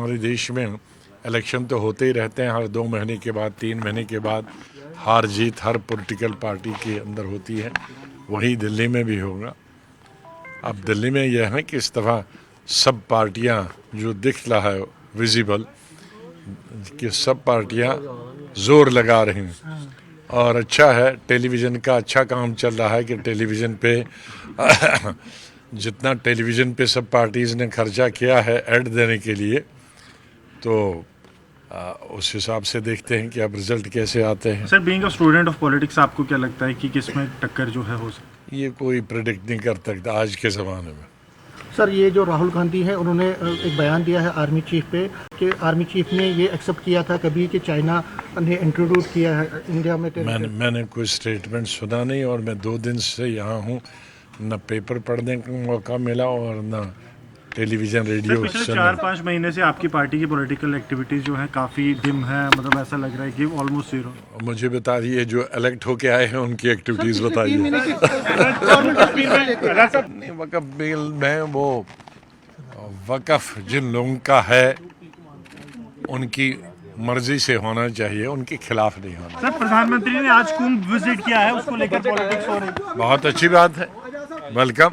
हमारे देश में इलेक्शन तो होते ही रहते हैं, हर 2 महीने के बाद 3 महीने के बाद हार जीत हर पॉलिटिकल पार्टी के अंदर होती है। वही दिल्ली में भी होगा। अब दिल्ली में यह है कि इस दफ़ा सब पार्टियां जो दिख रहा है विजिबल कि सब पार्टियां जोर लगा रही हैं और अच्छा है, टेलीविज़न का अच्छा काम चल रहा है कि टेलीविज़न पे जितना टेलीविज़न पे सब पार्टीज़ ने खर्चा किया है ऐड देने के लिए, तो उस हिसाब से देखते हैं कि अब रिजल्ट कैसे आते हैं। Sir, being a student of politics, आपको क्या लगता है कि किसमें टक्कर जो है हो सकती ये कोई प्रेडिक्ट नहीं कर सकता आज के ज़माने में। सर, ये जो राहुल गांधी है उन्होंने एक बयान दिया है आर्मी चीफ पे कि आर्मी चीफ ने ये एक्सेप्ट किया था कभी कि चाइना ने इंट्रोड्यूस किया है इंडिया में। मैंने कोई स्टेटमेंट सुना नहीं और मैं 2 दिन से यहाँ हूँ, न पेपर पढ़ने का मौका मिला और न टेलीविज़न रेडियो पिछले सुनने। 4-5 महीने से आपकी पार्टी की पॉलिटिकल एक्टिविटीज जो है काफ़ी डिम है, मतलब ऐसा लग रहा है कि ऑलमोस्ट जीरो। मुझे बता दिए जो इलेक्ट होके आए हैं उनकी एक्टिविटीज़ बताइए। नहीं, वक़्फ़ बिल में वो वक़्फ़ जिन लोगों का है उनकी मर्जी से होना चाहिए, उनके खिलाफ नहीं होना। सर, प्रधानमंत्री ने आज कुंभ विजिट किया है, उसको लेकर पॉलिटिक्स हो रही है। बहुत अच्छी बात है, वेलकम।